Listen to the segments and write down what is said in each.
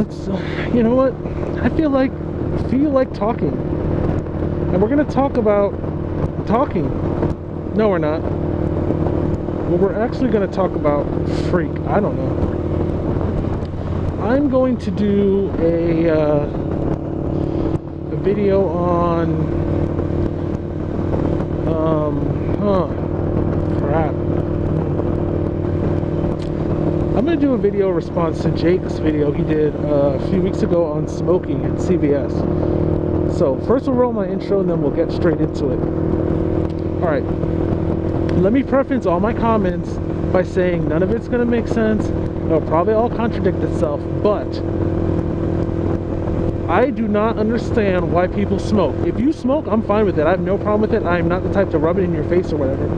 let's, you know what? I feel like talking. And we're going to talk about talking. No, we're not. Well, we're actually going to talk about freak. I don't know. I'm going to do a video on crap. I'm going to do a video response to Jake's video he did a few weeks ago on smoking at CVS. So first we'll roll my intro and then we'll get straight into it. Alright, let me preface all my comments by saying none of it's going to make sense. It'll probably all contradict itself, but I do not understand why people smoke. If you smoke, I'm fine with it. I have no problem with it. I'm not the type to rub it in your face or whatever.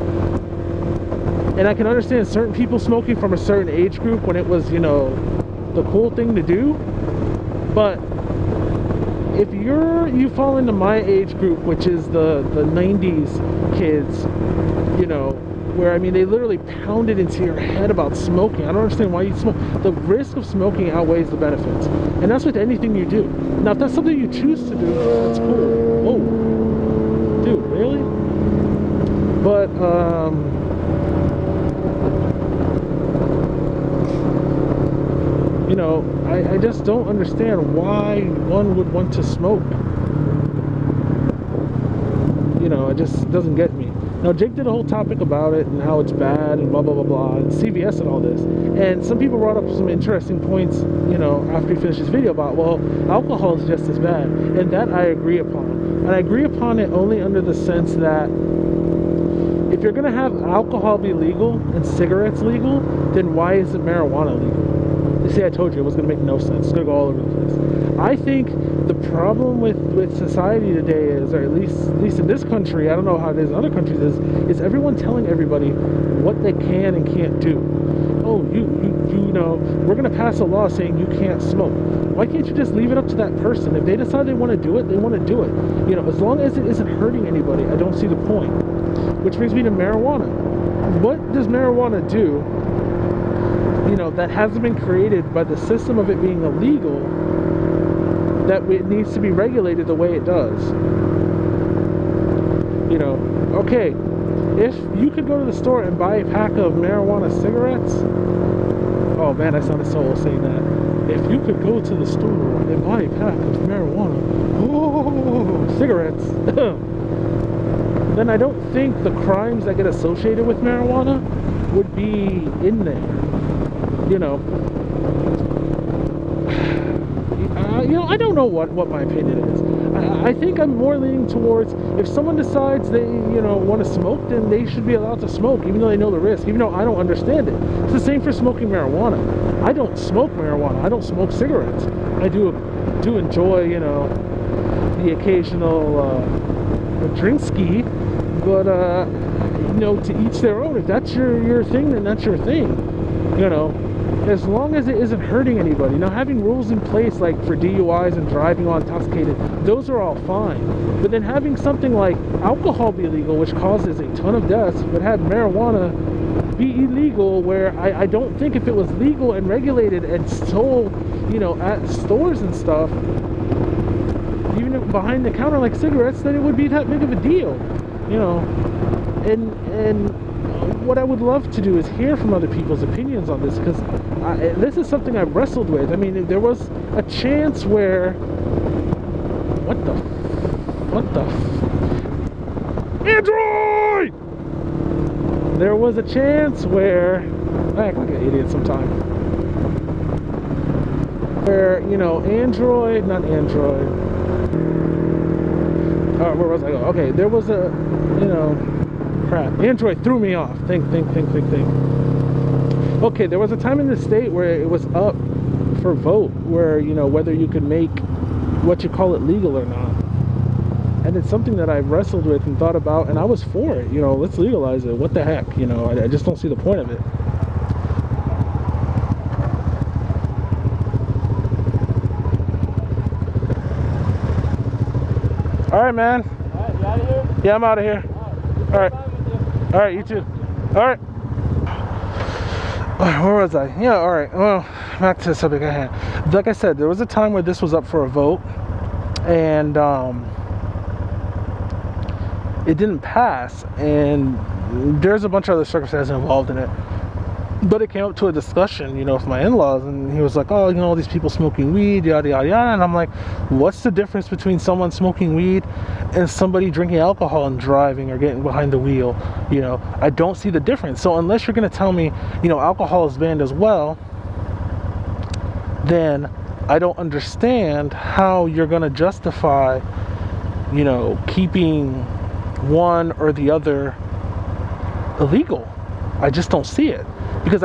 And I can understand certain people smoking from a certain age group when it was, you know, the cool thing to do. But if you fall into my age group, which is the 90s kids, you know, where, I mean, they literally pound it into your head about smoking. I don't understand why you smoke. The risk of smoking outweighs the benefits. And that's with anything you do. Now, if that's something you choose to do, that's cool. Oh, dude, really? But, you know, I just don't understand why one would want to smoke. You know, it just doesn't get me. Now, Jake did a whole topic about it and how it's bad and blah, blah, blah, blah, and CVS and all this. And some people brought up some interesting points, you know, after he finished his video about, well, alcohol is just as bad. And that I agree upon. And I agree upon it only under the sense that if you're going to have alcohol be legal and cigarettes legal, then why isn't marijuana legal? You see, I told you it was going to make no sense. It's going to go all over the place. I think the problem with society today is, or at least in this country, I don't know how it is in other countries, is everyone telling everybody what they can and can't do. Oh, you know, we're going to pass a law saying you can't smoke. Why can't you just leave it up to that person? If they decide they want to do it, they want to do it. You know, as long as it isn't hurting anybody, I don't see the point. Which brings me to marijuana. What does marijuana do, you know, that hasn't been created by the system of it being illegal, that it needs to be regulated the way it does? You know, okay, if you could go to the store and buy a pack of marijuana cigarettes, oh man, I sounded so old saying that. If you could go to the store and buy a pack of marijuana, oh, cigarettes, then I don't think the crimes that get associated with marijuana would be in there. You know, I don't know what my opinion is. I think I'm more leaning towards, if someone decides they, you know, want to smoke, then they should be allowed to smoke, even though they know the risk, even though I don't understand it. It's the same for smoking marijuana. I don't smoke marijuana. I don't smoke cigarettes. I do enjoy, you know, the occasional drink ski, but you know, to each their own. If that's your thing, then that's your thing. You know, as long as it isn't hurting anybody. Now, having rules in place like for DUIs and driving while intoxicated, those are all fine. But then having something like alcohol be illegal, which causes a ton of deaths, but have marijuana be illegal, where I don't think if it was legal and regulated and sold, you know, at stores and stuff, even if behind the counter like cigarettes, then it would be that big of a deal, you know. And what I would love to do is hear from other people's opinions on this, because this is something I've wrestled with. I mean, there was a chance where, what the Android! There was a chance where, I act like an idiot sometimes, where, you know, not Android, where was I going? Okay, there was a, you know, crap, Android threw me off. Think. Okay, there was a time in the state where it was up for vote, where, you know, whether you could make what you call it legal or not. And it's something that I've wrestled with and thought about, and I was for it. You know, let's legalize it. What the heck? You know, I just don't see the point of it. All right, man. All right, you out of here? Yeah, I'm out of here. All right. All right, you too. All right. Where was I? Yeah, all right. Well, back to the subject at hand. Like I said, there was a time where this was up for a vote, and it didn't pass, and there's a bunch of other circumstances involved in it. But it came up to a discussion, you know, with my in-laws, and he was like, oh, you know, all these people smoking weed, yada, yada, yada. And I'm like, what's the difference between someone smoking weed and somebody drinking alcohol and driving or getting behind the wheel? You know, I don't see the difference. So unless you're going to tell me, you know, alcohol is banned as well, then I don't understand how you're going to justify, you know, keeping one or the other illegal. I just don't see it. Because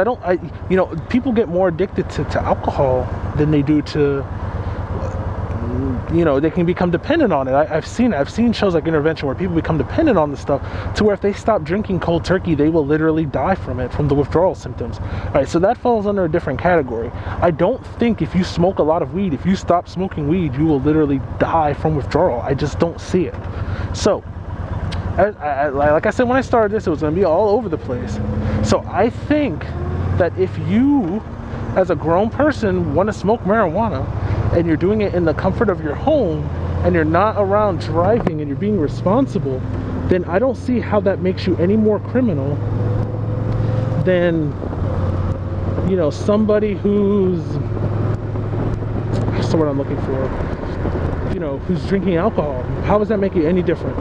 you know, people get more addicted to alcohol than they do to, you know, they can become dependent on it. I've seen shows like Intervention where people become dependent on the stuff to where if they stop drinking cold turkey, they will literally die from it, from the withdrawal symptoms. All right, so that falls under a different category. I don't think if you smoke a lot of weed, if you stop smoking weed, you will literally die from withdrawal. I just don't see it. So, like I said, when I started this, it was going to be all over the place. So I think that if you, as a grown person, want to smoke marijuana, and you're doing it in the comfort of your home, and you're not around driving, and you're being responsible, then I don't see how that makes you any more criminal than, you know, somebody who's, what's the word I'm looking for? You know, who's drinking alcohol. How does that make you any different?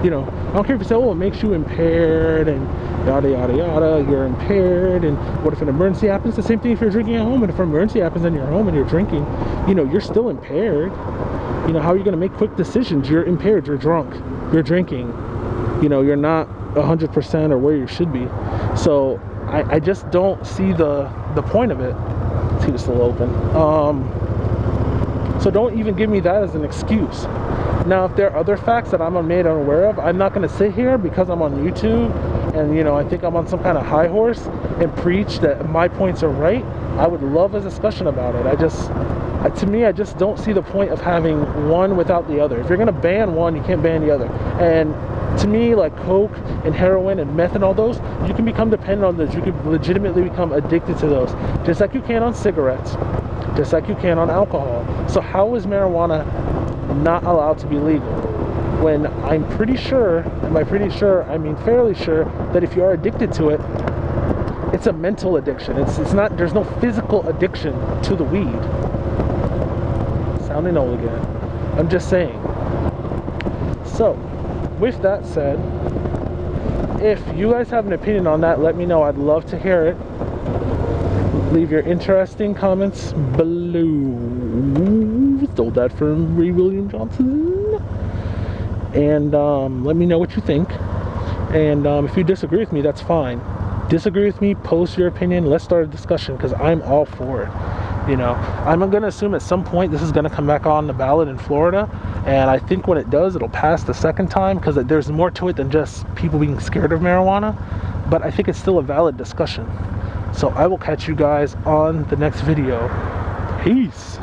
You know, I don't care if you say, oh, it makes you impaired and yada, yada, yada, you're impaired, and what if an emergency happens? The same thing if you're drinking at home, and if an emergency happens in your home and you're drinking, you know, you're still impaired. You know, how are you going to make quick decisions? You're impaired, you're drunk, you're drinking, you know, you're not 100% or where you should be. So I just don't see the point of it. Let's keep it still open. So don't even give me that as an excuse. Now, if there are other facts that I'm made unaware of, I'm not going to sit here because I'm on YouTube and, you know, I think I'm on some kind of high horse and preach that my points are right. I would love a discussion about it. To me, I just don't see the point of having one without the other. If you're going to ban one, you can't ban the other. And to me, like coke and heroin and meth and all those, you can become dependent on those. You can legitimately become addicted to those, just like you can on cigarettes, just like you can on alcohol. So how is marijuana not allowed to be legal when I'm pretty sure, and by pretty sure I mean fairly sure, that if you are addicted to it, it's a mental addiction. It's not, there's no physical addiction to the weed. Sounding old again. I'm just saying. So with that said, if you guys have an opinion on that, let me know. I'd love to hear it. Leave your interesting comments below. Stole that from Ray William Johnson. And let me know what you think. And if you disagree with me, that's fine. Disagree with me, post your opinion. Let's start a discussion, because I'm all for it. You know, I'm going to assume at some point this is going to come back on the ballot in Florida. And I think when it does, it'll pass the second time, because there's more to it than just people being scared of marijuana. But I think it's still a valid discussion. So I will catch you guys on the next video. Peace.